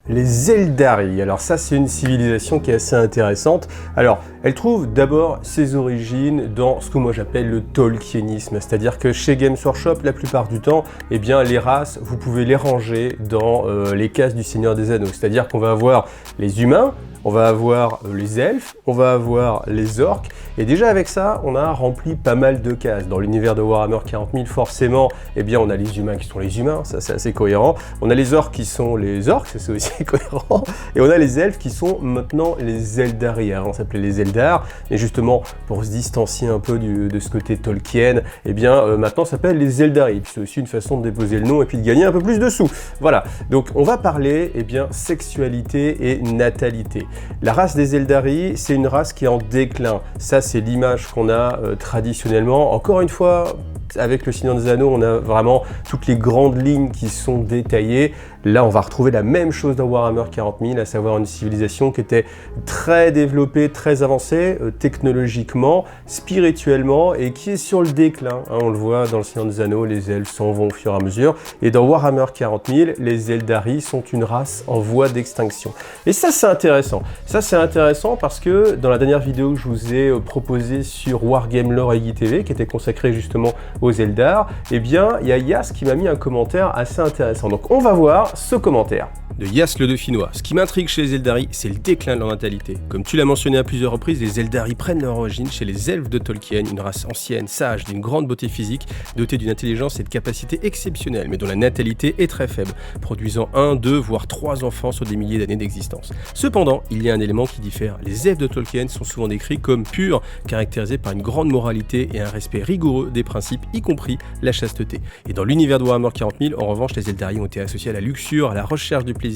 Les Eldari, alors ça c'est une civilisation qui est assez intéressante. Alors elle trouve d'abord ses origines dans ce que moi j'appelle le Tolkienisme, c'est-à-dire que chez Games Workshop la plupart du temps, eh bien les races, vous pouvez les ranger dans les cases du Seigneur des Anneaux, c'est-à-dire qu'on va avoir les humains, on va avoir les elfes, on va avoir les orques, et déjà avec ça, on a rempli pas mal de cases. Dans l'univers de Warhammer 40 000, forcément, eh bien on a les humains qui sont les humains, ça c'est assez cohérent. On a les orques qui sont les orques, ça c'est aussi cohérent. Et on a les elfes qui sont maintenant les Eldari. Avant, on s'appelait les Eldar, mais justement, pour se distancier un peu de ce côté Tolkien, eh bien maintenant ça s'appelle les Eldari. C'est aussi une façon de déposer le nom et puis de gagner un peu plus de sous. Voilà, donc on va parler, eh bien, sexualité et natalité. La race des Eldari, c'est une race qui est en déclin. Ça, c'est l'image qu'on a traditionnellement. Encore une fois, avec le Seigneur des Anneaux, on a vraiment toutes les grandes lignes qui sont détaillées. Là, on va retrouver la même chose dans Warhammer 40 000, à savoir une civilisation qui était très développée, très avancée, technologiquement, spirituellement, et qui est sur le déclin. Hein, on le voit dans le Seigneur des Anneaux, les elfes s'en vont au fur et à mesure. Et dans Warhammer 40 000, les Eldari sont une race en voie d'extinction. Et ça, c'est intéressant. Ça, c'est intéressant parce que dans la dernière vidéo que je vous ai proposée sur Wargame Lore et TV, qui était consacrée justement aux Eldar, eh bien, il y a Yas qui m'a mis un commentaire assez intéressant. Donc, on va voir ce commentaire. De Yas le Dauphinois. Ce qui m'intrigue chez les Eldari, c'est le déclin de leur natalité. Comme tu l'as mentionné à plusieurs reprises, les Eldari prennent leur origine chez les elfes de Tolkien, une race ancienne, sage, d'une grande beauté physique, dotée d'une intelligence et de capacités exceptionnelles, mais dont la natalité est très faible, produisant 1, 2, voire 3 enfants sur des milliers d'années d'existence. Cependant, il y a un élément qui diffère. Les elfes de Tolkien sont souvent décrits comme purs, caractérisés par une grande moralité et un respect rigoureux des principes, y compris la chasteté. Et dans l'univers de Warhammer 40 000, en revanche, les Eldari ont été associés à la luxure, à la recherche du plaisir,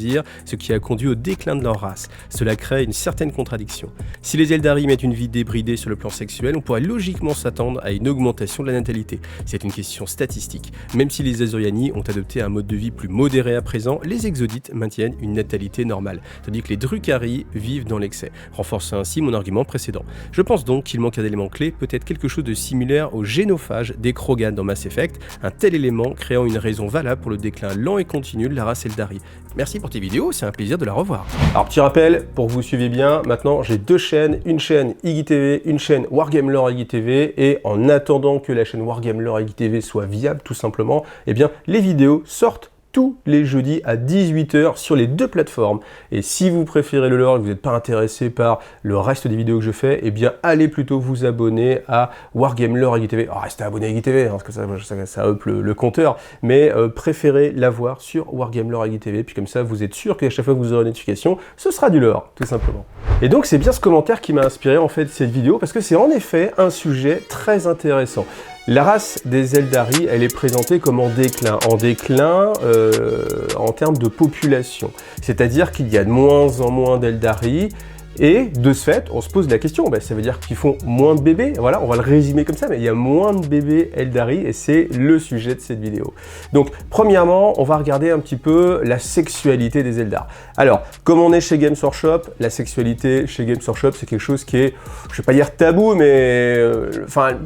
ce qui a conduit au déclin de leur race. Cela crée une certaine contradiction. Si les Eldari mettent une vie débridée sur le plan sexuel, on pourrait logiquement s'attendre à une augmentation de la natalité. C'est une question statistique. Même si les Azoriani ont adopté un mode de vie plus modéré à présent, les Exodites maintiennent une natalité normale, tandis que les Drukhari vivent dans l'excès, renforçant ainsi mon argument précédent. Je pense donc qu'il manque un élément clé, peut-être quelque chose de similaire aux génophages des Krogan dans Mass Effect, un tel élément créant une raison valable pour le déclin lent et continu de la race Eldari. Merci pour tes vidéos, c'est un plaisir de la revoir. Alors petit rappel, pour que vous suiviez bien, maintenant j'ai deux chaînes, une chaîne IGTV, une chaîne Wargame Lore IGTV, et en attendant que la chaîne Wargame Lore IGTV soit viable tout simplement, eh bien les vidéos sortent tous les jeudis à 18 h sur les deux plateformes. Et si vous préférez le lore et que vous n'êtes pas intéressé par le reste des vidéos que je fais, eh bien allez plutôt vous abonner à Wargame Lore IGTV. Oh, restez abonné à IGTV, hein, parce que ça up le compteur, mais préférez l'avoir sur Wargame Lore IGTV, puis comme ça vous êtes sûr qu'à chaque fois que vous aurez une notification, ce sera du lore, tout simplement. Et donc c'est bien ce commentaire qui m'a inspiré en fait cette vidéo, parce que c'est en effet un sujet très intéressant. La race des Eldari, elle est présentée comme en déclin en termes de population. C'est-à-dire qu'il y a de moins en moins d'Eldari, et de ce fait, on se pose la question, ça veut dire qu'ils font moins de bébés, voilà, on va le résumer comme ça, mais il y a moins de bébés Eldari, et c'est le sujet de cette vidéo. Donc, premièrement, on va regarder un petit peu la sexualité des Eldar. Alors, comme on est chez Games Workshop, la sexualité chez Games Workshop, c'est quelque chose qui est, je vais pas dire tabou, mais,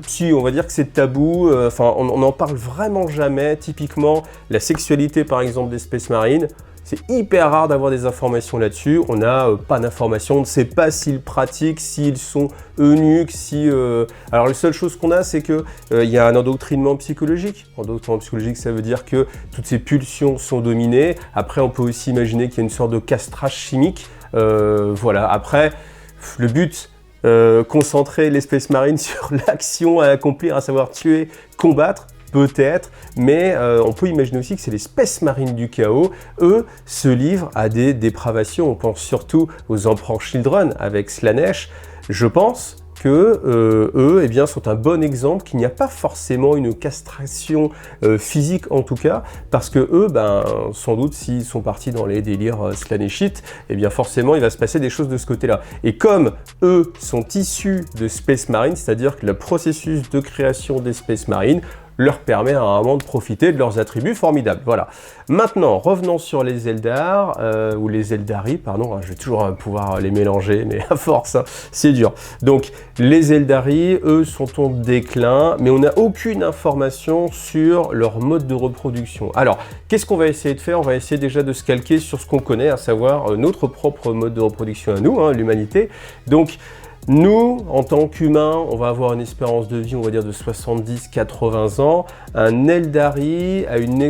si, on va dire que c'est tabou, on n'en parle vraiment jamais. Typiquement, la sexualité, par exemple, des Space Marines, c'est hyper rare d'avoir des informations là-dessus, on n'a pas d'informations, on ne sait pas s'ils pratiquent, s'ils sont eunuques, Alors la seule chose qu'on a, c'est qu'il y a un endoctrinement psychologique. Endoctrinement psychologique, ça veut dire que toutes ces pulsions sont dominées. Après, on peut aussi imaginer qu'il y a une sorte de castrage chimique. Voilà, après, le but, concentrer les Space Marines sur l'action à accomplir, à savoir tuer, combattre, peut-être, mais on peut imaginer aussi que c'est les Space Marines du chaos, eux, se livrent à des dépravations. On pense surtout aux Emperor Children avec Slaanesh. Je pense que eux, eh bien, sont un bon exemple qu'il n'y a pas forcément une castration physique en tout cas, parce que eux, sans doute, s'ils sont partis dans les délires slaaneshites, eh bien forcément, il va se passer des choses de ce côté-là. Et comme eux sont issus de Space Marine, c'est-à-dire que le processus de création des Space Marines, leur permet à un moment de profiter de leurs attributs formidables. Voilà. Maintenant, revenons sur les Eldar, ou les Eldari, pardon, je vais toujours pouvoir les mélanger, mais à force, hein, c'est dur. Donc, les Eldari, eux, sont en déclin, mais on n'a aucune information sur leur mode de reproduction. Alors, qu'est-ce qu'on va essayer de faire? On va essayer déjà de se calquer sur ce qu'on connaît, à savoir notre propre mode de reproduction à nous, hein, l'humanité. Donc, nous, en tant qu'humains, on va avoir une espérance de vie, on va dire, de 70-80 ans. Un Eldari a une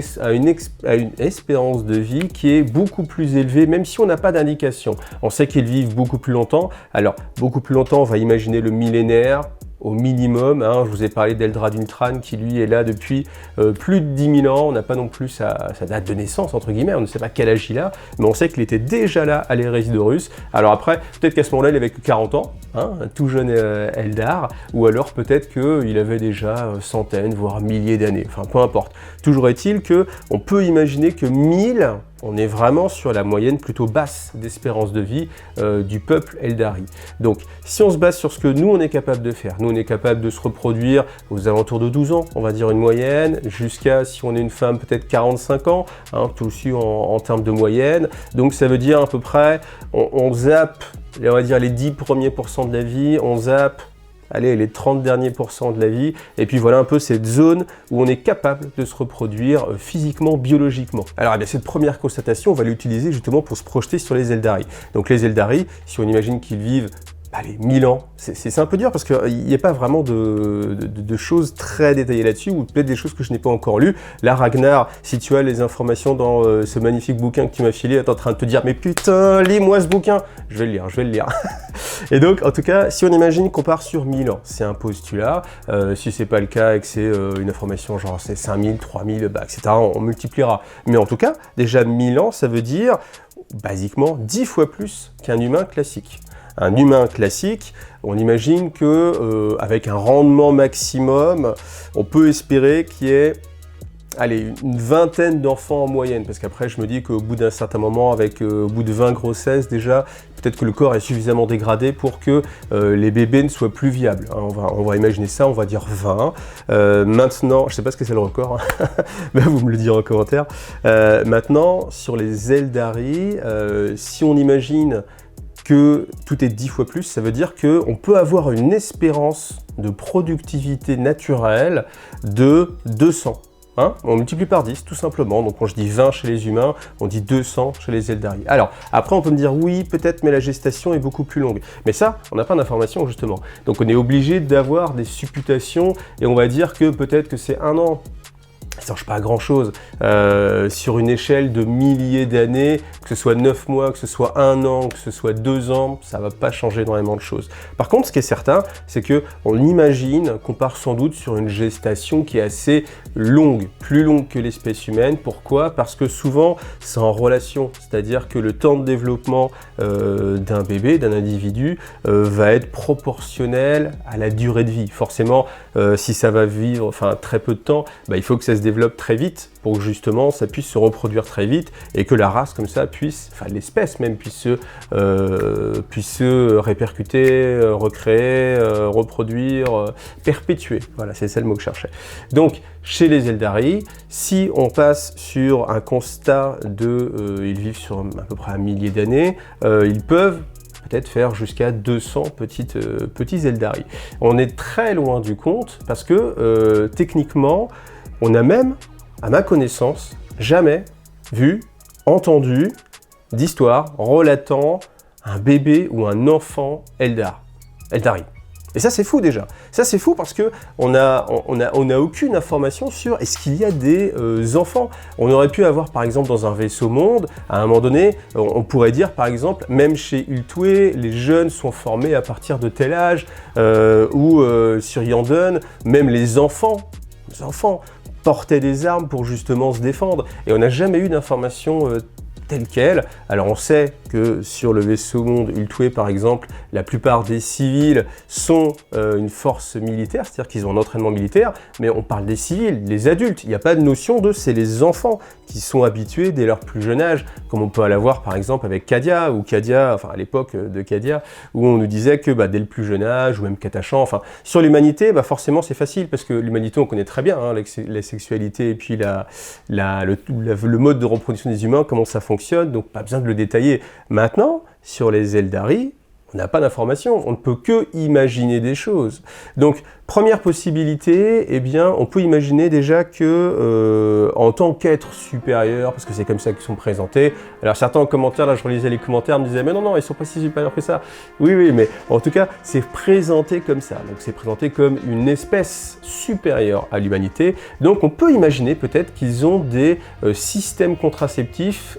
espérance de vie qui est beaucoup plus élevée, même si on n'a pas d'indication. On sait qu'ils vivent beaucoup plus longtemps. Alors, beaucoup plus longtemps, on va imaginer le millénaire, au minimum, hein. Je vous ai parlé d'Eldrad Ultran qui lui est là depuis plus de 10 000 ans, on n'a pas non plus sa date de naissance entre guillemets, on ne sait pas quel âge il a, mais on sait qu'il était déjà là à l'hérésie d'Horus. Alors après, peut-être qu'à ce moment-là il avait que 40 ans, hein, un tout jeune Eldar, ou alors peut-être qu'il avait déjà centaines, voire milliers d'années, enfin peu importe. Toujours est-il qu'on peut imaginer que 1000, on est vraiment sur la moyenne plutôt basse d'espérance de vie du peuple Eldari. Donc, si on se base sur ce que nous, on est capable de faire, nous, on est capable de se reproduire aux alentours de 12 ans, on va dire une moyenne, jusqu'à, si on est une femme, peut-être 45 ans, hein, tout aussi en termes de moyenne. Donc, ça veut dire à peu près, on zappe, on va dire les 10 premiers pourcents de la vie, on zappe, allez, les 30 derniers pourcents de la vie, et puis voilà un peu cette zone où on est capable de se reproduire physiquement, biologiquement. Alors eh bien, cette première constatation, on va l'utiliser justement pour se projeter sur les Eldari. Donc les Eldari, si on imagine qu'ils vivent allez, 1000 ans, c'est un peu dur parce qu'il n'y a pas vraiment de choses très détaillées là-dessus, ou peut-être des choses que je n'ai pas encore lues. Là, Ragnar, si tu as les informations dans ce magnifique bouquin que tu m'as filé, tu es en train de te dire « Mais putain, lis-moi ce bouquin !» Je vais le lire, je vais le lire. Et donc, en tout cas, si on imagine qu'on part sur 1000 ans, c'est un postulat. Si c'est pas le cas et que c'est une information genre c'est 5000, 3000, bah, etc., on multipliera. Mais en tout cas, déjà 1000 ans, ça veut dire, basiquement, 10 fois plus qu'un humain classique. Un humain classique, on imagine que avec un rendement maximum, on peut espérer qu'il y ait allez, une vingtaine d'enfants en moyenne, parce qu'après je me dis qu'au bout d'un certain moment, au bout de 20 grossesses déjà, peut-être que le corps est suffisamment dégradé pour que les bébés ne soient plus viables. Hein, on va imaginer ça, on va dire 20. Maintenant, je ne sais pas ce que c'est le record, hein. Ben, vous me le direz en commentaire. Maintenant, sur les Eldari, si on imagine que tout est 10 fois plus, ça veut dire qu'on peut avoir une espérance de productivité naturelle de 200. Hein, on multiplie par 10, tout simplement. Donc quand je dis 20 chez les humains, on dit 200 chez les Eldari. Alors, après on peut me dire oui, peut-être, mais la gestation est beaucoup plus longue. Mais ça, on n'a pas d'informations, justement. Donc on est obligé d'avoir des supputations, et on va dire que peut-être que c'est 1 an. Ça ne change pas grand-chose sur une échelle de milliers d'années, que ce soit 9 mois, que ce soit 1 an, que ce soit 2 ans, ça ne va pas changer énormément de choses. Par contre, ce qui est certain, c'est qu'on imagine qu'on part sans doute sur une gestation qui est assez longue, plus longue que l'espèce humaine. Pourquoi? Parce que souvent, c'est en relation, c'est-à-dire que le temps de développement d'un bébé, d'un individu, va être proportionnel à la durée de vie. Forcément, si ça va vivre très peu de temps, bah, il faut que ça se développe très vite pour que justement ça puisse se reproduire très vite et que la race comme ça puisse, l'espèce même puisse se répercuter, recréer, reproduire, perpétuer. Voilà, c'est ça le mot que je cherchais. Donc chez les Eldari, si on passe sur un constat ils vivent sur à peu près 1 millier d'années, ils peuvent peut-être faire jusqu'à 200 petits Eldari. On est très loin du compte parce que techniquement, on n'a même, à ma connaissance, jamais vu, entendu d'histoire relatant un bébé ou un enfant Eldari. Et ça, c'est fou déjà. Ça, c'est fou parce que on a aucune information sur est-ce qu'il y a des enfants. On aurait pu avoir, par exemple, dans un vaisseau monde, à un moment donné, on pourrait dire, par exemple, même chez Ultwé, les jeunes sont formés à partir de tel âge, ou sur Yanden, même les enfants portaient des armes pour justement se défendre. Et on n'a jamais eu d'informations tel quel. Alors on sait que sur le vaisseau monde Ultway par exemple, la plupart des civils sont une force militaire, c'est-à-dire qu'ils ont un entraînement militaire, mais on parle des civils, les adultes. Il n'y a pas de notion de c'est les enfants qui sont habitués dès leur plus jeune âge, comme on peut l'avoir par exemple avec Cadia, enfin à l'époque de Cadia, où on nous disait que dès le plus jeune âge, ou même Katachan, enfin sur l'humanité, forcément c'est facile, parce que l'humanité on connaît très bien, hein, la sexualité et puis le mode de reproduction des humains, comment ça fonctionne, donc pas besoin de le détailler. Maintenant, sur les Eldari, on n'a pas d'informations, on ne peut que imaginer des choses. Donc, première possibilité, eh bien, on peut imaginer déjà que, en tant qu'être supérieur, parce que c'est comme ça qu'ils sont présentés, alors certains en commentaire, là je relisais les commentaires, me disaient « mais non, ils sont pas si supérieurs que ça ». Oui, mais en tout cas, c'est présenté comme ça. Donc, c'est présenté comme une espèce supérieure à l'humanité. Donc, on peut imaginer peut-être qu'ils ont des systèmes contraceptifs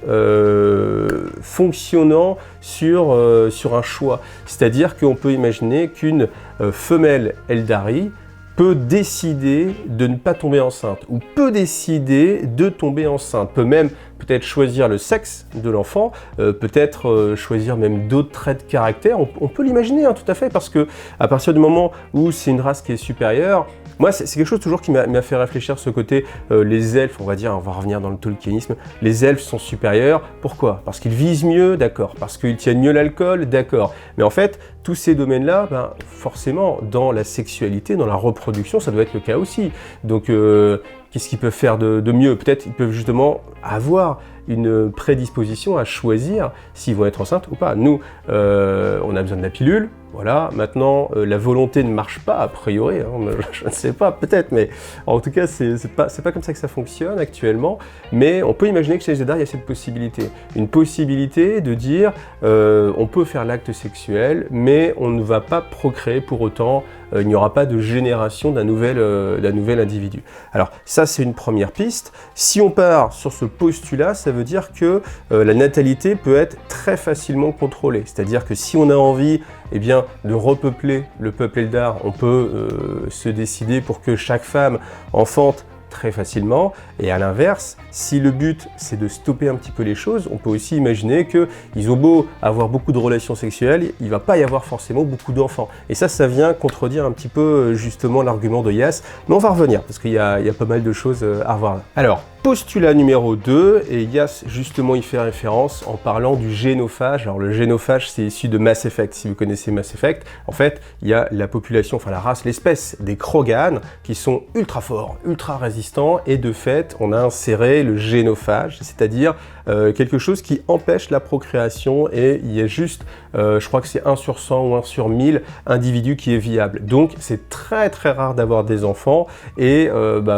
fonctionnant sur un choix. C'est-à-dire qu'on peut imaginer qu'une femelle Eldari peut décider de ne pas tomber enceinte, ou peut décider de tomber enceinte, peut même peut-être choisir le sexe de l'enfant, peut-être choisir même d'autres traits de caractère. On peut l'imaginer, hein, tout à fait, parce que à partir du moment où c'est une race qui est supérieure, moi, c'est quelque chose toujours qui m'a fait réfléchir, ce côté, les elfes, on va revenir dans le tolkienisme, les elfes sont supérieurs, pourquoi? Parce qu'ils visent mieux, d'accord, parce qu'ils tiennent mieux l'alcool, d'accord, mais en fait, tous ces domaines-là, forcément, dans la sexualité, dans la reproduction, ça doit être le cas aussi. Donc, qu'est-ce qu'ils peuvent faire de mieux? Peut-être ils peuvent justement avoir une prédisposition à choisir s'ils vont être enceintes ou pas. Nous, on a besoin de la pilule, voilà. Maintenant, la volonté ne marche pas, a priori, hein, je ne sais pas, peut-être, mais en tout cas, c'est pas comme ça que ça fonctionne actuellement, mais on peut imaginer que chez les Eldar, il y a cette possibilité. Une possibilité de dire, on peut faire l'acte sexuel, mais on ne va pas procréer pour autant, il n'y aura pas de génération d'un nouvel individu. Alors, ça, c'est une première piste. Si on part sur ce postulat, ça veut dire que la natalité peut être très facilement contrôlée. C'est-à-dire que si on a envie de repeupler le peuple Eldar, on peut se décider pour que chaque femme enfante très facilement, et à l'inverse, si le but c'est de stopper un petit peu les choses, on peut aussi imaginer qu'ils ont beau avoir beaucoup de relations sexuelles, il ne va pas y avoir forcément beaucoup d'enfants. Et ça vient contredire un petit peu justement l'argument de Yass, mais on va revenir, parce qu'il y a pas mal de choses à revoir. Alors, postulat numéro 2, et Yass justement y fait référence en parlant du génophage. Alors le génophage, c'est issu de Mass Effect. Si vous connaissez Mass Effect, en fait, il y a la population, enfin la race, l'espèce des Krogan qui sont ultra forts, ultra résistants, et de fait, on a inséré le génophage, c'est-à-dire quelque chose qui empêche la procréation, et il y a juste, je crois que c'est 1 sur 100 ou 1 sur 1000 individus qui est viable. Donc c'est très très rare d'avoir des enfants, et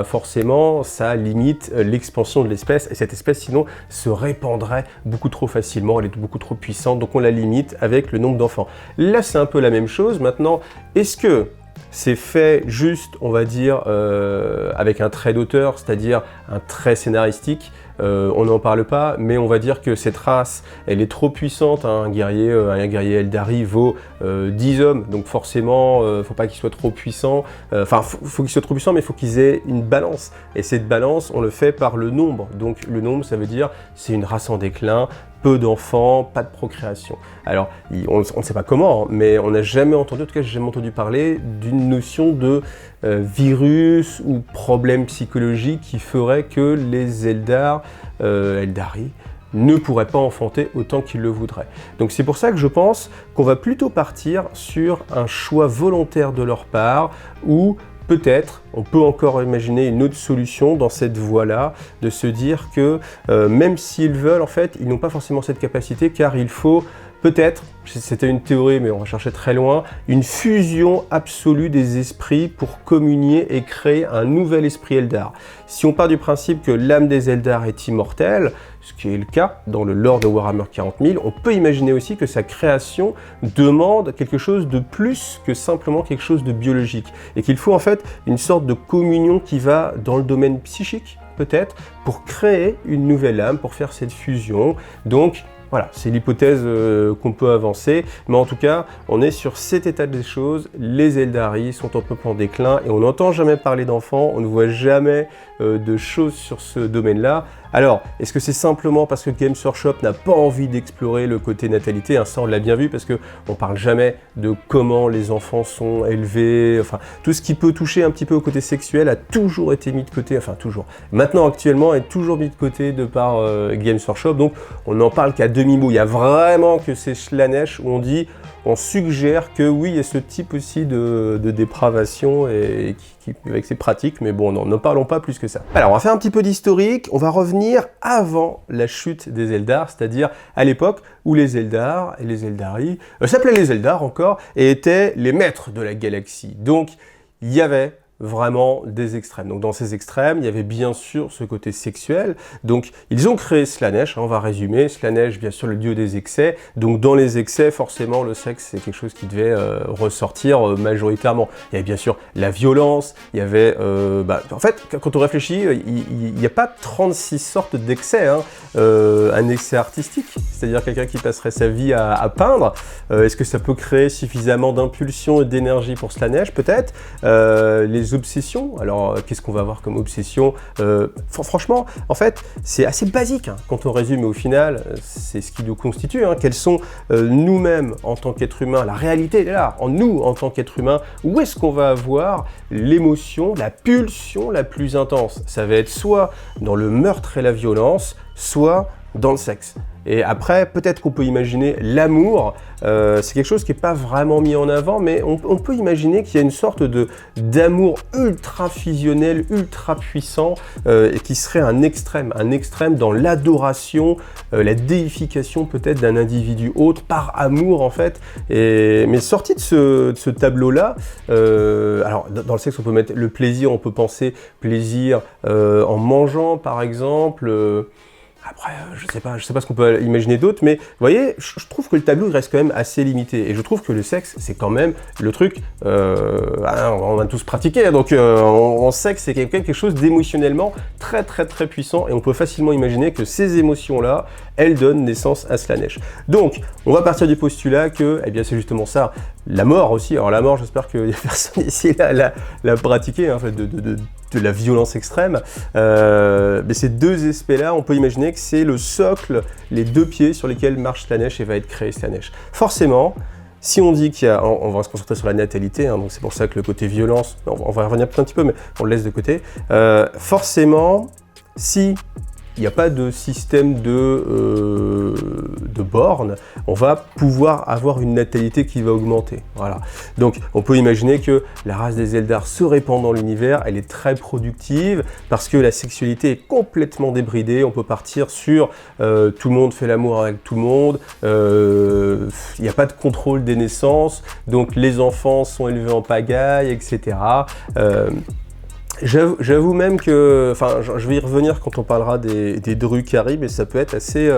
forcément, ça limite l'expansion de l'espèce, et cette espèce sinon se répandrait beaucoup trop facilement, elle est beaucoup trop puissante, donc on la limite avec le nombre d'enfants. Là c'est un peu la même chose. Maintenant, est-ce que c'est fait juste, on va dire, avec un trait d'auteur, c'est-à-dire un trait scénaristique? On n'en parle pas, mais on va dire que cette race, elle est trop puissante, hein. Un guerrier Eldari vaut 10 hommes, donc forcément, faut pas qu'il soit trop puissant. Enfin, faut qu'il soit trop puissant, mais il faut qu'ils aient une balance. Et cette balance, on le fait par le nombre. Donc le nombre, ça veut dire c'est une race en déclin, peu d'enfants, pas de procréation. Alors, on ne sait pas comment, hein, mais on n'a jamais entendu, en tout cas, j'ai jamais entendu parler d'une notion de virus ou problème psychologique qui ferait que les Eldari ne pourraient pas enfanter autant qu'ils le voudraient. Donc c'est pour ça que je pense qu'on va plutôt partir sur un choix volontaire de leur part, ou peut-être, on peut encore imaginer une autre solution dans cette voie-là, de se dire que même s'ils veulent, en fait, ils n'ont pas forcément cette capacité, car il faut peut-être, c'était une théorie, mais on va chercher très loin, une fusion absolue des esprits pour communier et créer un nouvel esprit Eldar. Si on part du principe que l'âme des Eldar est immortelle, ce qui est le cas dans le lore de Warhammer 40 000, on peut imaginer aussi que sa création demande quelque chose de plus que simplement quelque chose de biologique, et qu'il faut en fait une sorte de communion qui va dans le domaine psychique, peut-être, pour créer une nouvelle âme, pour faire cette fusion. Donc, voilà, c'est l'hypothèse qu'on peut avancer, mais en tout cas, on est sur cet état des choses. Les Eldari sont un peu en déclin, et on n'entend jamais parler d'enfants, on ne voit jamais de choses sur ce domaine-là, Alors, est-ce que c'est simplement parce que Games Workshop n'a pas envie d'explorer le côté natalité? Ça, on l'a bien vu parce qu'on parle jamais de comment les enfants sont élevés, enfin, tout ce qui peut toucher un petit peu au côté sexuel a toujours été mis de côté, enfin toujours. Maintenant, actuellement, est toujours mis de côté de par Games Workshop, donc on n'en parle qu'à demi-mot. Il y a vraiment que ces Slaanesh où on suggère que oui, il y a ce type aussi de dépravation et avec ses pratiques, mais bon, ne parlons pas plus que ça. Alors, on va faire un petit peu d'historique, on va revenir avant la chute des Eldar, c'est-à-dire à l'époque où les Eldar et les Eldari s'appelaient les Eldar encore et étaient les maîtres de la galaxie. Donc, il y avait vraiment des extrêmes. Donc dans ces extrêmes, il y avait bien sûr ce côté sexuel. Donc ils ont créé Slaanesh, on va résumer. Slaanesh, bien sûr, le dieu des excès. Donc dans les excès, forcément, le sexe, c'est quelque chose qui devait ressortir majoritairement. Il y avait bien sûr la violence, il y avait... en fait, quand on réfléchit, il n'y a pas 36 sortes d'excès. Un excès artistique, c'est-à-dire quelqu'un qui passerait sa vie à peindre. Est-ce que ça peut créer suffisamment d'impulsion et d'énergie pour Slaanesh? Peut-être. Les obsessions, alors qu'est-ce qu'on va avoir comme obsession? Franchement, en fait, c'est assez basique quand on résume, mais au final, c'est ce qui nous constitue. Quels sont nous-mêmes en tant qu'être humain? La réalité elle est là, en nous en tant qu'être humain. Où est-ce qu'on va avoir l'émotion, la pulsion la plus intense? Ça va être soit dans le meurtre et la violence, soit dans le sexe. Et après, peut-être qu'on peut imaginer l'amour, c'est quelque chose qui n'est pas vraiment mis en avant, mais on peut imaginer qu'il y a une sorte d'amour ultra fusionnel, ultra puissant, et qui serait un extrême dans l'adoration, la déification peut-être d'un individu autre, par amour en fait. Mais sorti de ce tableau-là, alors dans le sexe on peut mettre le plaisir, on peut penser plaisir en mangeant par exemple, après, je sais pas ce qu'on peut imaginer d'autre, mais vous voyez, je trouve que le tableau il reste quand même assez limité. Et je trouve que le sexe, c'est quand même le truc, on va tous pratiquer, donc on sait que c'est quelque chose d'émotionnellement très très très puissant, et on peut facilement imaginer que ces émotions-là, elles donnent naissance à Slaanesh. Donc, on va partir du postulat que, eh bien, c'est justement ça, la mort aussi. Alors la mort, j'espère qu'il n'y a personne ici la pratiquer, en fait, de la violence extrême. Mais ces deux aspects-là, on peut imaginer que c'est le socle, les deux pieds sur lesquels marche Slaanesh et va être créé Slaanesh. Forcément, si on dit qu'il y a, on va se concentrer sur la natalité, donc c'est pour ça que le côté violence, on va y revenir un petit peu, mais on le laisse de côté. Forcément, si il n'y a pas de système de bornes, on va pouvoir avoir une natalité qui va augmenter. Voilà. Donc on peut imaginer que la race des Eldar se répand dans l'univers, elle est très productive parce que la sexualité est complètement débridée, on peut partir sur tout le monde fait l'amour avec tout le monde, il n'y a pas de contrôle des naissances, donc les enfants sont élevés en pagaille, etc. J'avoue même que, enfin, je vais y revenir quand on parlera des Drukhari, mais ça peut être assez,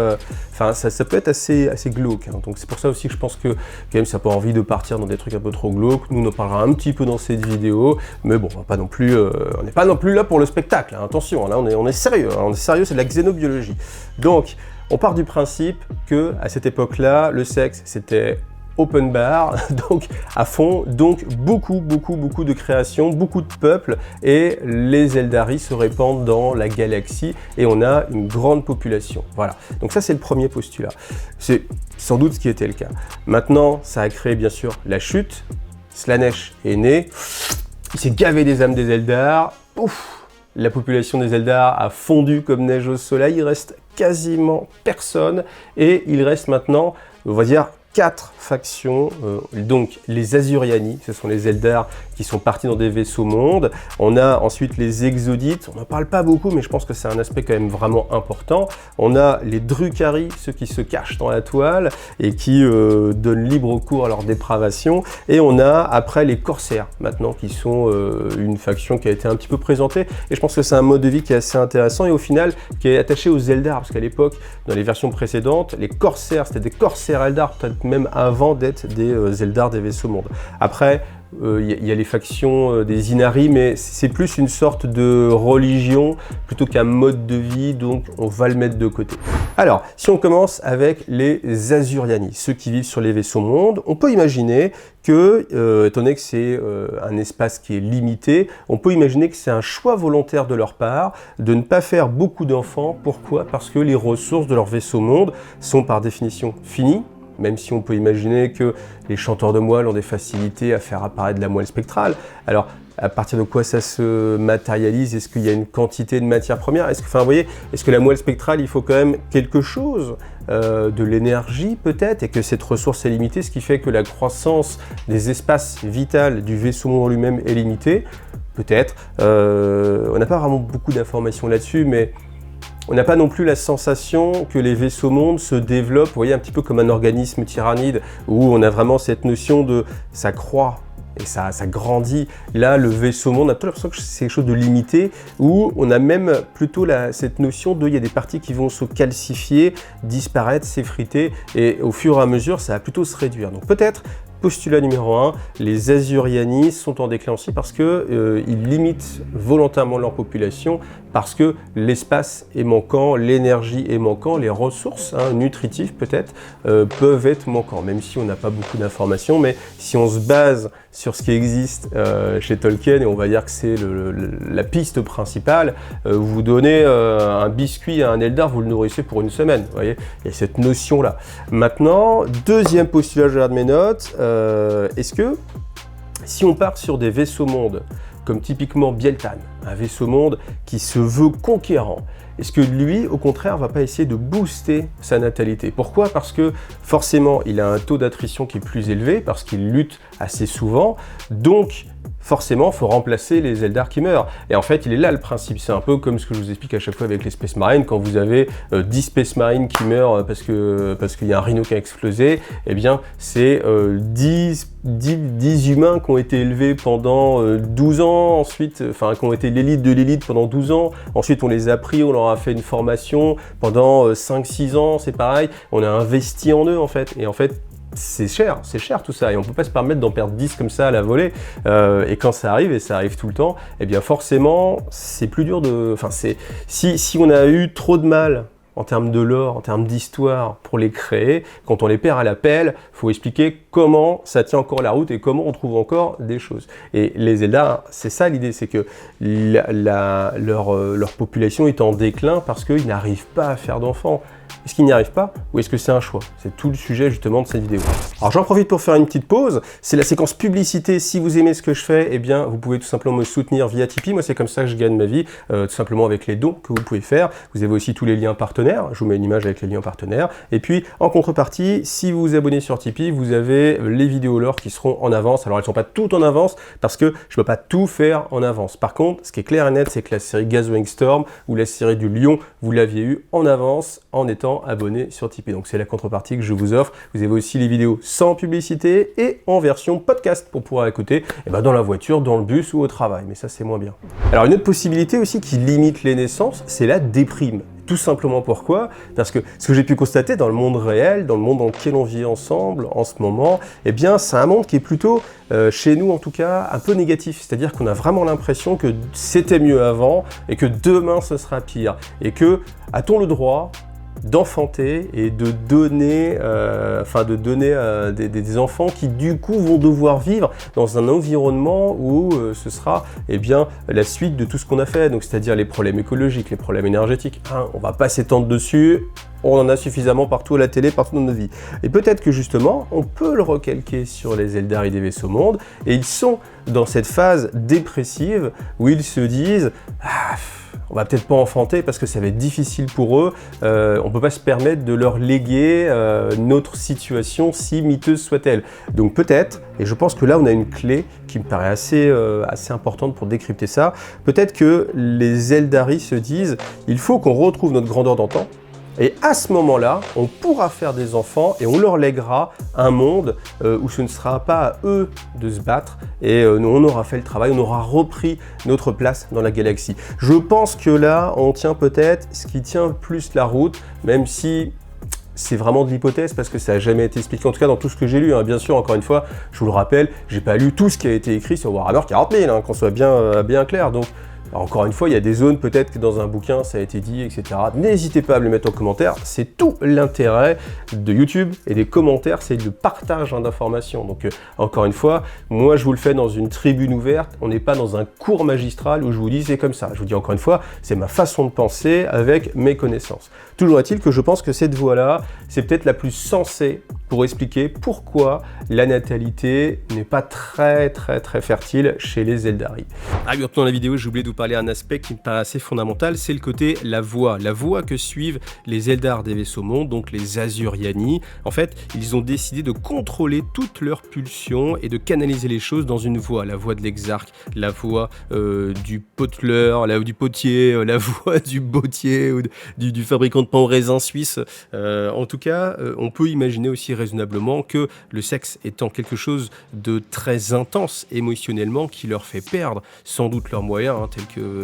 ça peut être assez glauque. Donc c'est pour ça aussi que je pense que quand même ça n'a pas envie de partir dans des trucs un peu trop glauques. Nous on en parlera un petit peu dans cette vidéo, mais bon, on n'est pas non plus là pour le spectacle. Attention, là on est sérieux, c'est de la xénobiologie. Donc on part du principe que à cette époque-là, le sexe c'était open bar, donc à fond, donc beaucoup de créations, beaucoup de peuples, et les Eldari se répandent dans la galaxie et on a une grande population. Voilà, donc ça c'est le premier postulat. C'est sans doute ce qui était le cas. Maintenant, ça a créé bien sûr la chute, Slaanesh est né, il s'est gavé des âmes des Eldar, ouf, la population des Eldar a fondu comme neige au soleil, il reste quasiment personne, et il reste maintenant, on va dire, 4 factions, donc les Asuryani, ce sont les Eldar qui sont partis dans des vaisseaux mondes. On a ensuite les Exodites, on n'en parle pas beaucoup, mais je pense que c'est un aspect quand même vraiment important. On a les Drukhari, ceux qui se cachent dans la toile et qui donnent libre cours à leur dépravation. Et on a après les Corsaires, maintenant, qui sont une faction qui a été un petit peu présentée. Et je pense que c'est un mode de vie qui est assez intéressant et au final qui est attaché aux Eldar, parce qu'à l'époque, dans les versions précédentes, les Corsaires, c'était des Corsaires Eldar, peut-être même avant d'être des Eldar des vaisseaux mondes. Après, il y a les factions des Inari, mais c'est plus une sorte de religion plutôt qu'un mode de vie, donc on va le mettre de côté. Alors, si on commence avec les Asuryani, ceux qui vivent sur les vaisseaux mondes, on peut imaginer que, étant donné que c'est un espace qui est limité, on peut imaginer que c'est un choix volontaire de leur part de ne pas faire beaucoup d'enfants. Pourquoi? Parce que les ressources de leur vaisseau monde sont par définition finies, même si on peut imaginer que les chanteurs de moelle ont des facilités à faire apparaître de la moelle spectrale. Alors, à partir de quoi ça se matérialise? Est-ce qu'il y a une quantité de matière première? Vous voyez, est-ce que la moelle spectrale, il faut quand même quelque chose, de l'énergie peut-être, et que cette ressource est limitée, ce qui fait que la croissance des espaces vitaux du vaisseau monde lui-même est limitée? Peut-être. On n'a pas vraiment beaucoup d'informations là-dessus, mais on n'a pas non plus la sensation que les vaisseaux mondes se développent, vous voyez, un petit peu comme un organisme tyrannide, où on a vraiment cette notion de ça croît et ça grandit. Là, le vaisseau monde, on a plutôt l'impression que c'est quelque chose de limité, où on a même plutôt cette notion de il y a des parties qui vont se calcifier, disparaître, s'effriter, et au fur et à mesure, ça va plutôt se réduire. Donc peut-être, postulat numéro 1, les Asuryani sont en déclin aussi parce qu'ils limitent volontairement leur population, parce que l'espace est manquant, l'énergie est manquant, les ressources nutritives peut-être peuvent être manquants, même si on n'a pas beaucoup d'informations. Mais si on se base sur ce qui existe chez Tolkien, et on va dire que c'est la piste principale, vous donnez un biscuit à un Eldar, vous le nourrissez pour une semaine, vous voyez, il y a cette notion-là. Maintenant, deuxième postulat, je regarde mes notes, est-ce que si on part sur des vaisseaux mondes, comme typiquement Biel-Tan, un vaisseau monde qui se veut conquérant, est-ce que lui, au contraire, va pas essayer de booster sa natalité? Pourquoi? Parce que forcément, il a un taux d'attrition qui est plus élevé, parce qu'il lutte assez souvent, donc forcément, il faut remplacer les Eldar qui meurent. Et en fait, il est là le principe. C'est un peu comme ce que je vous explique à chaque fois avec les Space Marines. Quand vous avez 10 Space Marines qui meurent parce qu'il y a un rhino qui a explosé, eh bien, c'est 10 humains qui ont été élevés pendant 12 ans, ensuite, qui ont été l'élite de l'élite pendant 12 ans. Ensuite, on les a pris, on leur a fait une formation pendant 5-6 ans, c'est pareil. On a investi en eux, en fait. Et en fait, c'est cher tout ça, et on ne peut pas se permettre d'en perdre 10 comme ça à la volée, et quand ça arrive, et ça arrive tout le temps, eh bien forcément, c'est plus dur de... Si on a eu trop de mal en termes de lore, en termes d'histoire pour les créer, quand on les perd à la pelle, il faut expliquer comment ça tient encore la route et comment on trouve encore des choses. Et les Eldar, c'est ça l'idée, c'est que leur population est en déclin parce qu'ils n'arrivent pas à faire d'enfants. Est-ce qu'ils n'y arrivent pas ou est-ce que c'est un choix? C'est tout le sujet justement de cette vidéo. Alors j'en profite pour faire une petite pause, c'est la séquence publicité. Si vous aimez ce que je fais, eh bien vous pouvez tout simplement me soutenir via Tipeee. Moi c'est comme ça que je gagne ma vie, tout simplement avec les dons que vous pouvez faire. Vous avez aussi tous les liens partenaires, je vous mets une image avec les liens partenaires. Et puis en contrepartie, si vous vous abonnez sur Tipeee, vous avez les vidéos lore qui seront en avance. Alors elles ne sont pas toutes en avance parce que je ne peux pas tout faire en avance. Par contre, ce qui est clair et net, c'est que la série Gathering Storm ou la série du Lion, vous l'aviez eu en avance en étant abonné sur Tipeee. Donc c'est la contrepartie que je vous offre. Vous avez aussi les vidéos sans publicité et en version podcast pour pouvoir écouter dans la voiture, dans le bus ou au travail. Mais ça c'est moins bien. Alors une autre possibilité aussi qui limite les naissances, c'est la déprime. Tout simplement pourquoi? Parce que ce que j'ai pu constater dans le monde réel, dans le monde dans lequel on vit ensemble en ce moment, eh bien c'est un monde qui est plutôt, chez nous en tout cas, un peu négatif. C'est-à-dire qu'on a vraiment l'impression que c'était mieux avant et que demain ce sera pire. Et que, a-t-on le droit d'enfanter et de donner, des enfants qui du coup vont devoir vivre dans un environnement où ce sera la suite de tout ce qu'on a fait, donc c'est-à-dire les problèmes écologiques, les problèmes énergétiques. On va pas s'étendre dessus, on en a suffisamment partout à la télé, partout dans nos vies. Et peut-être que justement, on peut le recalquer sur les Eldar et des vaisseaux mondes, et ils sont dans cette phase dépressive où ils se disent on va peut-être pas enfanter parce que ça va être difficile pour eux, on peut pas se permettre de leur léguer notre situation, si miteuse soit-elle. Donc peut-être, et je pense que là on a une clé qui me paraît assez importante pour décrypter ça, peut-être que les Eldari se disent il faut qu'on retrouve notre grandeur d'antan, et à ce moment-là, on pourra faire des enfants et on leur lèguera un monde où ce ne sera pas à eux de se battre et on aura fait le travail, on aura repris notre place dans la galaxie. Je pense que là, on tient peut-être ce qui tient le plus la route, même si c'est vraiment de l'hypothèse parce que ça n'a jamais été expliqué, en tout cas dans tout ce que j'ai lu. Hein. Bien sûr, encore une fois, je vous le rappelle, j'ai pas lu tout ce qui a été écrit sur Warhammer 40 000, hein, qu'on soit bien clair. Donc, encore une fois, il y a des zones, peut-être que dans un bouquin, ça a été dit, etc. N'hésitez pas à me le mettre en commentaire. C'est tout l'intérêt de YouTube et des commentaires, c'est le partage d'informations. Donc, encore une fois, moi, je vous le fais dans une tribune ouverte. On n'est pas dans un cours magistral où je vous dis c'est comme ça. Je vous dis encore une fois, c'est ma façon de penser avec mes connaissances. Toujours est-il que je pense que cette voie-là, c'est peut-être la plus sensée pour expliquer pourquoi la natalité n'est pas très fertile chez les Eldari. Ah oui, dans la vidéo, j'ai oublié de vous parler d'un aspect qui me paraît assez fondamental, c'est le côté la voie que suivent les Eldar des vaisseaux mondes, donc les Asuryani. En fait, ils ont décidé de contrôler toutes leurs pulsions et de canaliser les choses dans une voie, la voie de l'exarque, la voie du poteleur, du potier, la voie du bottier ou du fabricant de pain au raisin suisse. En tout cas, on peut imaginer aussi raisonnablement que le sexe étant quelque chose de très intense émotionnellement qui leur fait perdre sans doute leurs moyens, hein,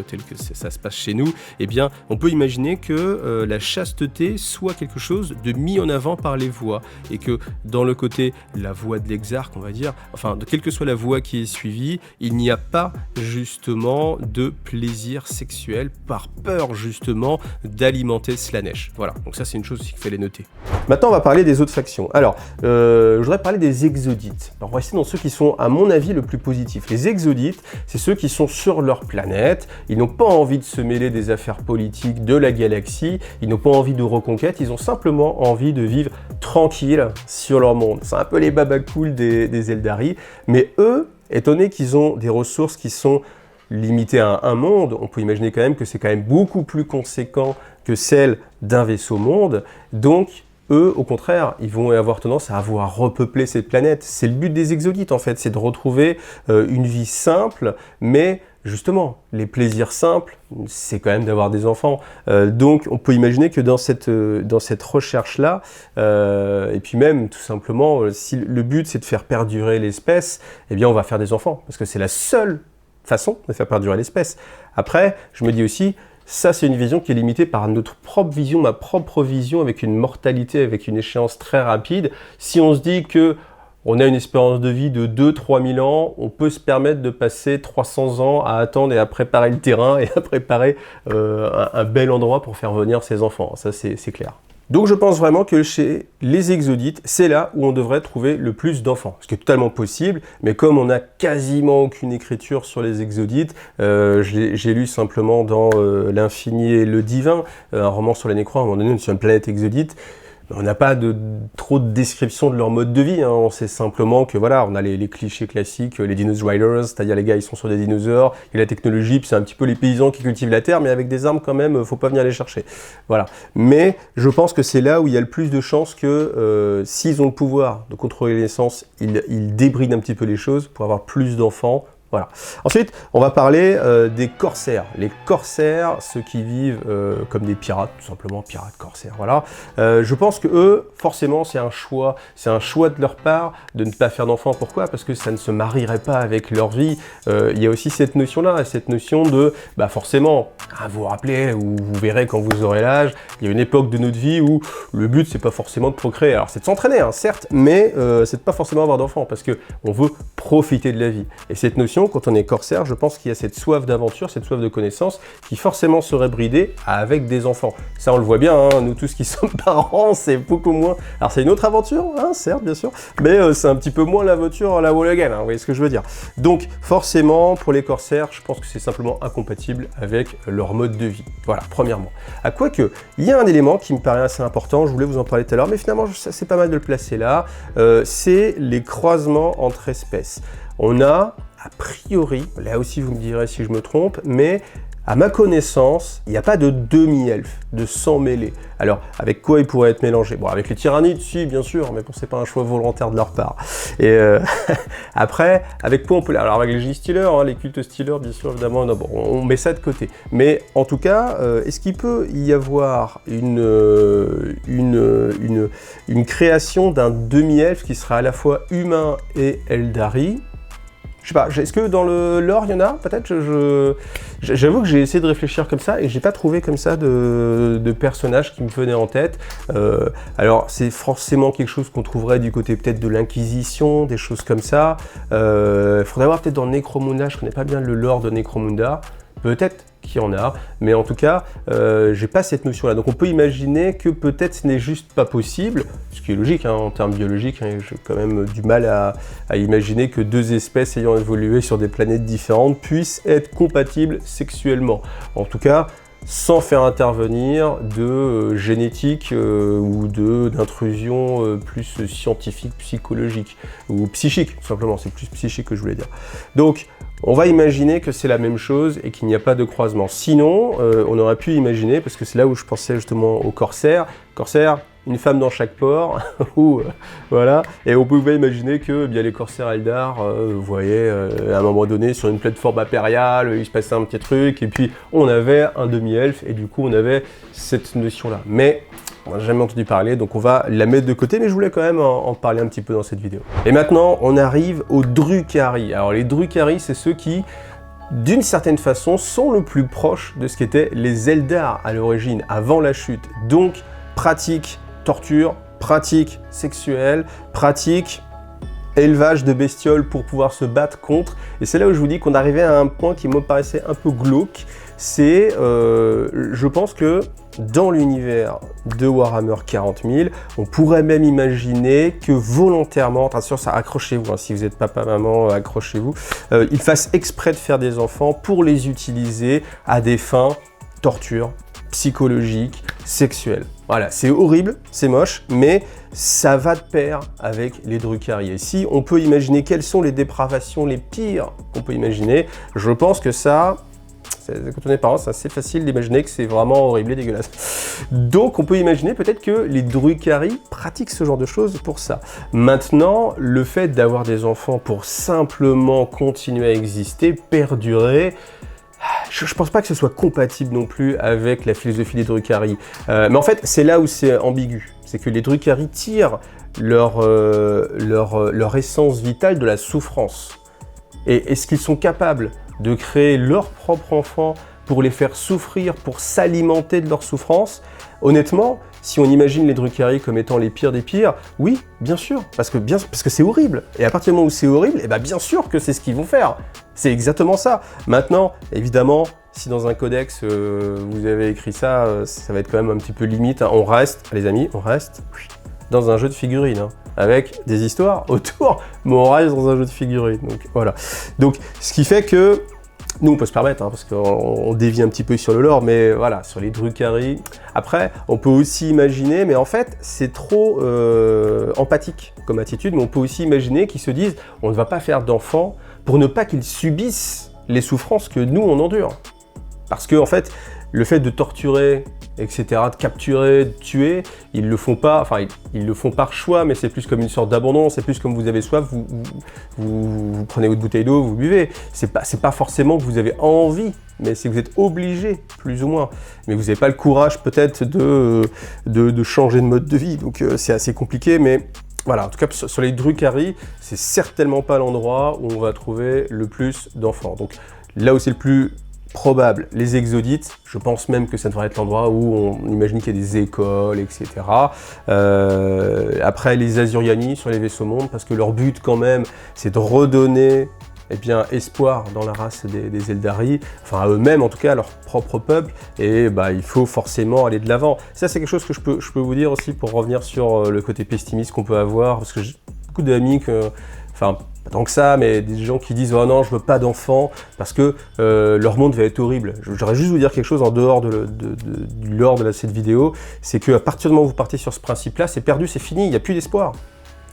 tel que ça se passe chez nous, eh bien, on peut imaginer que la chasteté soit quelque chose de mis en avant par les voies et que dans le côté la voie de l'exarque, on va dire, enfin, quelle que soit la voie qui est suivie, il n'y a pas justement de plaisir sexuel par peur justement d'alimenter Slaanesh. Voilà, donc ça c'est une chose aussi qu'il fallait noter. Maintenant, on va parler des autres factions. Alors, je voudrais parler des exodites. Alors, on va rester dans ceux qui sont, à mon avis, le plus positifs. Les exodites, c'est ceux qui sont sur leur planète. Ils n'ont pas envie de se mêler des affaires politiques de la galaxie. Ils n'ont pas envie de reconquête. Ils ont simplement envie de vivre tranquille sur leur monde. C'est un peu les babacools des Eldari. Mais eux, étant donné qu'ils ont des ressources qui sont limitées à un monde, on peut imaginer quand même que c'est quand même beaucoup plus conséquent que celle d'un vaisseau monde. Donc, eux, au contraire, ils vont avoir tendance à avoir repeupler cette planète. C'est le but des exodites, en fait, c'est de retrouver une vie simple, mais justement, les plaisirs simples, c'est quand même d'avoir des enfants. Donc, on peut imaginer que dans cette recherche-là, et puis même, tout simplement, si le but, c'est de faire perdurer l'espèce, eh bien, on va faire des enfants, parce que c'est la seule façon de faire perdurer l'espèce. Après, je me dis aussi, ça, c'est une vision qui est limitée par notre propre vision, ma propre vision, avec une mortalité, avec une échéance très rapide. Si on se dit que on a une espérance de vie de 2-3 000 ans, on peut se permettre de passer 300 ans à attendre et à préparer le terrain et à préparer un bel endroit pour faire venir ses enfants. Ça, c'est clair. Donc je pense vraiment que chez les exodites, c'est là où on devrait trouver le plus d'enfants. Ce qui est totalement possible, mais comme on n'a quasiment aucune écriture sur les exodites, j'ai lu simplement dans L'Infini et le Divin, un roman sur les Nécrois, à un moment donné, on est sur une planète exodite. On n'a pas trop de description de leur mode de vie, hein. On sait simplement que voilà, on a les clichés classiques, les Dinosaur Riders, c'est-à-dire les gars ils sont sur des dinosaures, et la technologie, puis c'est un petit peu les paysans qui cultivent la terre, mais avec des armes quand même, faut pas venir les chercher. Voilà. Mais je pense que c'est là où il y a le plus de chances que s'ils ont le pouvoir de contrôler les naissances, ils débrident un petit peu les choses pour avoir plus d'enfants. Voilà. Ensuite, on va parler des corsaires. Les corsaires, ceux qui vivent comme des pirates, tout simplement, pirates, corsaires, voilà. Je pense que eux, forcément, c'est un choix de leur part de ne pas faire d'enfants. Pourquoi? Parce que ça ne se marierait pas avec leur vie. Il y a aussi cette notion-là, cette notion de, bah forcément, vous vous rappelez, ou vous verrez quand vous aurez l'âge, il y a une époque de notre vie où le but, c'est pas forcément de procréer. Alors, c'est de s'entraîner, hein, certes, mais c'est de pas forcément avoir d'enfants, parce que on veut profiter de la vie. Et cette notion, quand on est corsaire, je pense qu'il y a cette soif d'aventure, cette soif de connaissance qui forcément serait bridée avec des enfants. Ça, on le voit bien, hein, nous tous qui sommes parents, c'est beaucoup moins... Alors, c'est une autre aventure, hein, certes, bien sûr, mais c'est un petit peu moins l'aventure à la wall again, hein, vous voyez ce que je veux dire. Donc, forcément, pour les corsaires, je pense que c'est simplement incompatible avec leur mode de vie. Voilà, premièrement. À quoi que, il y a un élément qui me paraît assez important, je voulais vous en parler tout à l'heure, mais finalement, c'est pas mal de le placer là, c'est les croisements entre espèces. On a, a priori, là aussi vous me direz si je me trompe, mais à ma connaissance, il n'y a pas de demi-elfe, de sang mêlé. Alors, avec quoi ils pourraient être mélangés? Bon, avec les tyrannides, si, bien sûr, mais bon, c'est pas un choix volontaire de leur part. Et après, avec quoi on peut... Alors, avec les G-Stealers, hein, les cultes Stealers, bien sûr, évidemment, non, bon, on met ça de côté. Mais en tout cas, est-ce qu'il peut y avoir une création d'un demi-elfe qui sera à la fois humain et Eldari? Je sais pas, est-ce que dans le lore, il y en a peut-être? J'avoue que j'ai essayé de réfléchir comme ça et j'ai pas trouvé comme ça de personnages qui me venaient en tête. Alors, c'est forcément quelque chose qu'on trouverait du côté peut-être de l'Inquisition, des choses comme ça. Faudrait voir peut-être dans Necromunda, je connais pas bien le lore de Necromunda. Peut-être qu'il y en a, mais en tout cas, j'ai pas cette notion-là. Donc on peut imaginer que peut-être ce n'est juste pas possible, ce qui est logique hein, en termes biologiques, hein, j'ai quand même du mal à imaginer que deux espèces ayant évolué sur des planètes différentes puissent être compatibles sexuellement. En tout cas, sans faire intervenir de génétique ou d'intrusion plus scientifique, psychologique, ou psychique, tout simplement, c'est plus psychique que je voulais dire. Donc, on va imaginer que c'est la même chose et qu'il n'y a pas de croisement. Sinon, on aurait pu imaginer, parce que c'est là où je pensais justement au corsaire, une femme dans chaque port, ou voilà, et on pouvait imaginer que bien, les corsaires Eldar, vous voyez, à un moment donné, sur une plateforme impériale, il se passait un petit truc, et puis on avait un demi-elfe, et du coup on avait cette notion-là. Mais on n'a jamais entendu parler, donc on va la mettre de côté, mais je voulais quand même en parler un petit peu dans cette vidéo. Et maintenant, on arrive aux Drukhari. Alors les Drukhari, c'est ceux qui, d'une certaine façon, sont le plus proche de ce qu'étaient les Eldar à l'origine, avant la chute. Donc, pratique torture, pratique sexuelle, pratique élevage de bestioles pour pouvoir se battre contre. Et c'est là où je vous dis qu'on arrivait à un point qui me paraissait un peu glauque. C'est, je pense que dans l'univers de Warhammer 40 000, on pourrait même imaginer que volontairement, attention, ça, accrochez-vous, hein, si vous êtes papa, maman, accrochez-vous, ils fassent exprès de faire des enfants pour les utiliser à des fins torture, psychologiques, sexuelles. Voilà, c'est horrible, c'est moche, mais ça va de pair avec les Drukhari. Et si on peut imaginer quelles sont les dépravations les pires qu'on peut imaginer, je pense que ça, quand on est parent, c'est assez facile d'imaginer que c'est vraiment horrible et dégueulasse. Donc on peut imaginer peut-être que les Drukhari pratiquent ce genre de choses pour ça. Maintenant, le fait d'avoir des enfants pour simplement continuer à exister, perdurer, je ne pense pas que ce soit compatible non plus avec la philosophie des Drukhari. Mais en fait, c'est là où c'est ambigu. C'est que les Drukhari tirent leur essence vitale de la souffrance. Et est-ce qu'ils sont capables de créer leur propre enfant pour les faire souffrir, pour s'alimenter de leur souffrance? Honnêtement, si on imagine les Drukhari comme étant les pires des pires, oui, bien sûr, parce que c'est horrible. Et à partir du moment où c'est horrible, eh ben bien sûr que c'est ce qu'ils vont faire. C'est exactement ça. Maintenant, évidemment, si dans un codex, vous avez écrit ça, ça va être quand même un petit peu limite. Hein. On reste, les amis, on reste dans un jeu de figurines, hein, avec des histoires autour, mais on reste dans un jeu de figurines. Donc voilà. Donc, ce qui fait que nous, on peut se permettre, hein, parce qu'on dévie un petit peu sur le lore, mais voilà, sur les Drukhari. Après, on peut aussi imaginer, mais en fait, c'est trop empathique comme attitude, mais on peut aussi imaginer qu'ils se disent, on ne va pas faire d'enfants pour ne pas qu'ils subissent les souffrances que nous, on endure. Parce que, en fait, le fait de torturer, etc., de capturer, de tuer, ils le font pas, enfin, ils le font par choix, mais c'est plus comme une sorte d'abandon, c'est plus comme vous avez soif, vous prenez votre bouteille d'eau, vous buvez. C'est pas forcément que vous avez envie, mais c'est que vous êtes obligé, plus ou moins. Mais vous n'avez pas le courage, peut-être, de changer de mode de vie, donc c'est assez compliqué, mais voilà, en tout cas, sur les Drukhari, c'est certainement pas l'endroit où on va trouver le plus d'enfants. Donc là où c'est le plus probable, les Exodites, je pense même que ça devrait être l'endroit où on imagine qu'il y a des écoles, etc. Après, les Azuriani sur les vaisseaux mondes, parce que leur but quand même, c'est de redonner espoir dans la race des Eldari, enfin à eux-mêmes en tout cas, à leur propre peuple, et il faut forcément aller de l'avant. Ça, c'est quelque chose que je peux vous dire aussi pour revenir sur le côté pessimiste qu'on peut avoir, parce que j'ai beaucoup d'amis enfin, pas tant que ça, mais des gens qui disent « Oh non, je veux pas d'enfants parce que leur monde va être horrible ». J'aurais juste vous dire quelque chose en dehors du lore de cette vidéo, c'est qu'à partir du moment où vous partez sur ce principe-là, c'est perdu, c'est fini, il n'y a plus d'espoir.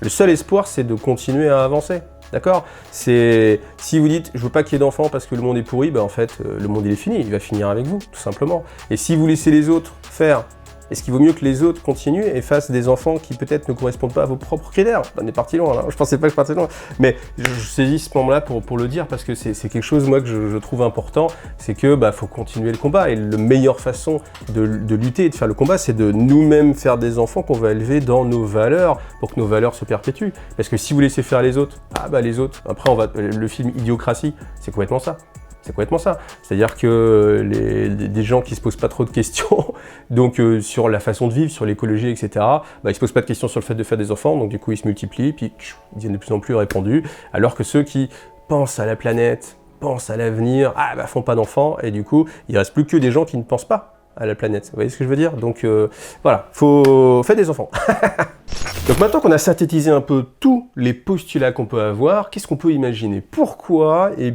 Le seul espoir, c'est de continuer à avancer, d'accord? Si vous dites « Je veux pas qu'il y ait d'enfants parce que le monde est pourri », en fait, le monde il est fini, il va finir avec vous, tout simplement. Et si vous laissez les autres faire Est-ce qu'il vaut mieux que les autres continuent et fassent des enfants qui peut-être ne correspondent pas à vos propres critères? On est parti loin, là. Je pensais pas que je partais loin. Mais je saisis ce moment-là pour le dire, parce que c'est quelque chose, moi, que je trouve important. C'est que faut continuer le combat. Et la meilleure façon de lutter et de faire le combat, c'est de nous-mêmes faire des enfants qu'on va élever dans nos valeurs, pour que nos valeurs se perpétuent. Parce que si vous laissez faire les autres, les autres, après le film Idiocratie, c'est complètement ça. C'est complètement ça. C'est-à-dire que des gens qui se posent pas trop de questions, donc sur la façon de vivre, sur l'écologie, etc., ils se posent pas de questions sur le fait de faire des enfants, donc du coup ils se multiplient, puis ils deviennent de plus en plus répandus, alors que ceux qui pensent à la planète, pensent à l'avenir, font pas d'enfants, et du coup il reste plus que des gens qui ne pensent pas à la planète. Vous voyez ce que je veux dire? Donc voilà, faites des enfants. Donc maintenant qu'on a synthétisé un peu tous les postulats qu'on peut avoir, qu'est-ce qu'on peut imaginer? Pourquoi, il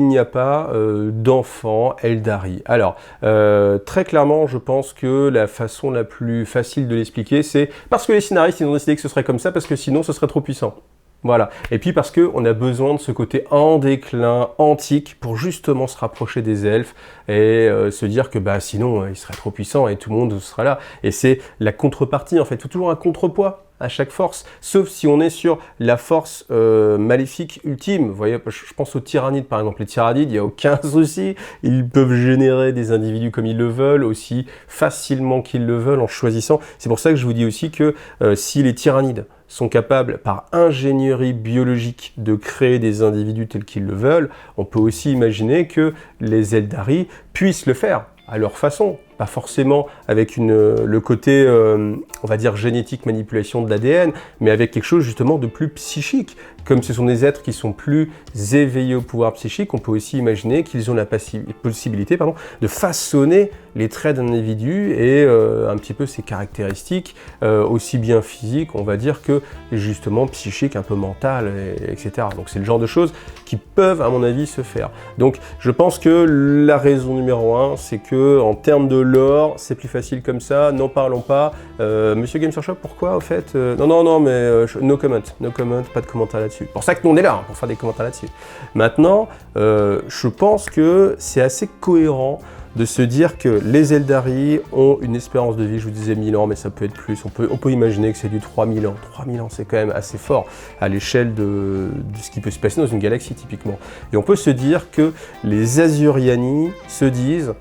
n'y a pas d'enfants Eldari? Alors, très clairement, je pense que la façon la plus facile de l'expliquer, c'est parce que les scénaristes, ils ont décidé que ce serait comme ça, parce que sinon, ce serait trop puissant. Voilà. Et puis parce qu'on a besoin de ce côté en déclin, antique, pour justement se rapprocher des elfes et se dire que sinon, il serait trop puissant et tout le monde sera là. Et c'est la contrepartie, en fait. Il faut toujours un contrepoids à chaque force, sauf si on est sur la force maléfique ultime. Vous voyez, je pense aux tyrannides, par exemple. Les tyrannides, il n'y a aucun souci. Ils peuvent générer des individus comme ils le veulent, aussi facilement qu'ils le veulent, en choisissant. C'est pour ça que je vous dis aussi que si les tyrannides sont capables, par ingénierie biologique, de créer des individus tels qu'ils le veulent, on peut aussi imaginer que les Eldari puissent le faire à leur façon. Pas forcément avec le côté, on va dire, génétique, manipulation de l'ADN, mais avec quelque chose justement de plus psychique. Comme ce sont des êtres qui sont plus éveillés au pouvoir psychique, on peut aussi imaginer qu'ils ont la possibilité de façonner les traits d'un individu et un petit peu ses caractéristiques, aussi bien physiques, on va dire, que justement psychiques, un peu mentales, etc. Donc c'est le genre de choses qui peuvent, à mon avis, se faire. Donc je pense que la raison numéro 1, c'est que en termes de lore, c'est plus facile comme ça, n'en parlons pas. Monsieur Games Workshop, pourquoi, au fait Non, mais no comment, pas de commentaire là-dessus. C'est pour ça que nous on est là, pour faire des commentaires là-dessus. Maintenant, je pense que c'est assez cohérent de se dire que les Eldari ont une espérance de vie, je vous disais 1000 ans, mais ça peut être plus, on peut imaginer que c'est du 3000 ans. 3000 ans, c'est quand même assez fort à l'échelle de ce qui peut se passer dans une galaxie, typiquement. Et on peut se dire que les Azuriani se disent,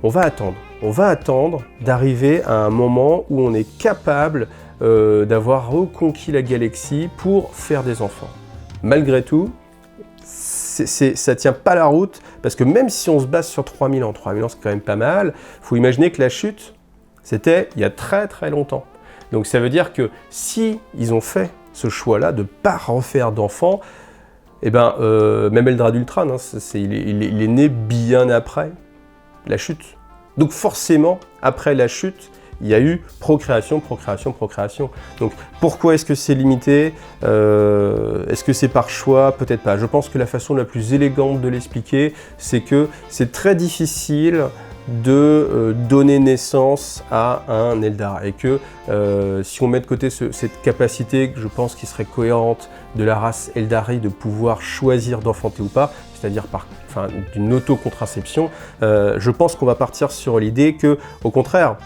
on va attendre d'arriver à un moment où on est capable d'avoir reconquis la galaxie pour faire des enfants. Malgré tout, ça tient pas la route, parce que même si on se base sur 3000 ans c'est quand même pas mal, il faut imaginer que la chute, c'était il y a très très longtemps. Donc ça veut dire que si ils ont fait ce choix-là de ne pas refaire d'enfants, même Eldrad Ultran, il est né bien après la chute. Donc forcément, après la chute, il y a eu procréation. Donc pourquoi est-ce que c'est limité? Est-ce que c'est par choix? Peut-être pas. Je pense que la façon la plus élégante de l'expliquer, c'est que c'est très difficile de donner naissance à un Eldar. Et que si on met de côté cette capacité, que je pense qui serait cohérente de la race Eldari de pouvoir choisir d'enfanter ou pas, c'est-à-dire d'une autocontraception, je pense qu'on va partir sur l'idée que, au contraire,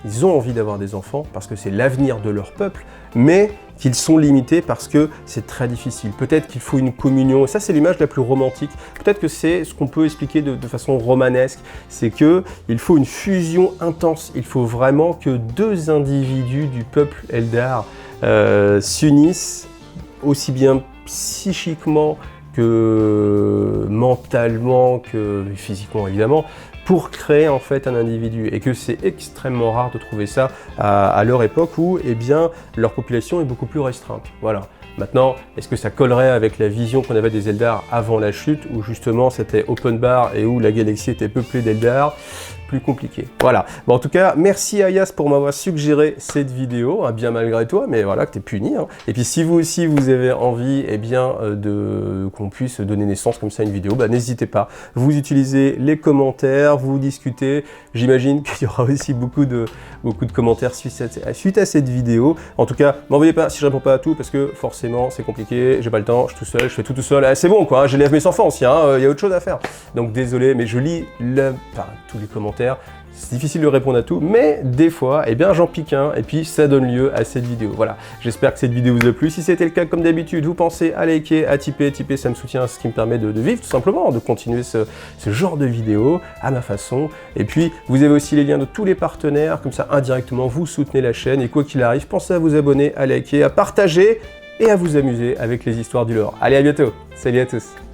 ils ont envie d'avoir des enfants parce que c'est l'avenir de leur peuple, mais qu'ils sont limités parce que c'est très difficile. Peut-être qu'il faut une communion, et ça c'est l'image la plus romantique, peut-être que c'est ce qu'on peut expliquer de façon romanesque, c'est qu'il faut une fusion intense, il faut vraiment que deux individus du peuple Eldar s'unissent, aussi bien psychiquement que mentalement, que physiquement évidemment, pour créer en fait un individu, et que c'est extrêmement rare de trouver ça à leur époque où leur population est beaucoup plus restreinte. Voilà. Maintenant, est-ce que ça collerait avec la vision qu'on avait des Eldar avant la chute, où justement c'était open bar et où la galaxie était peuplée d'Eldar? Plus compliqué. Voilà. Bon, en tout cas, merci Ayas pour m'avoir suggéré cette vidéo, bien malgré toi, mais voilà, que t'es puni. Et puis si vous aussi vous avez envie qu'on puisse donner naissance comme ça à une vidéo, n'hésitez pas. Vous utilisez les commentaires, vous discutez. J'imagine qu'il y aura aussi beaucoup de commentaires suite à cette vidéo. En tout cas, m'envoyez pas si je réponds pas à tout, parce que forcément c'est compliqué, j'ai pas le temps, je suis tout seul, je fais tout seul. C'est bon quoi, j'élève mes enfants aussi, il y a autre chose à faire. Donc désolé, mais je lis tous les commentaires commentaires. C'est difficile de répondre à tout, mais des fois, eh bien, j'en pique un et puis ça donne lieu à cette vidéo. Voilà, j'espère que cette vidéo vous a plu. Si c'était le cas, comme d'habitude, vous pensez à liker, à tiper. Tiper, ça me soutient, ce qui me permet de vivre tout simplement, de continuer ce genre de vidéo à ma façon. Et puis, vous avez aussi les liens de tous les partenaires, comme ça, indirectement, vous soutenez la chaîne. Et quoi qu'il arrive, pensez à vous abonner, à liker, à partager et à vous amuser avec les histoires du lore. Allez, à bientôt. Salut à tous.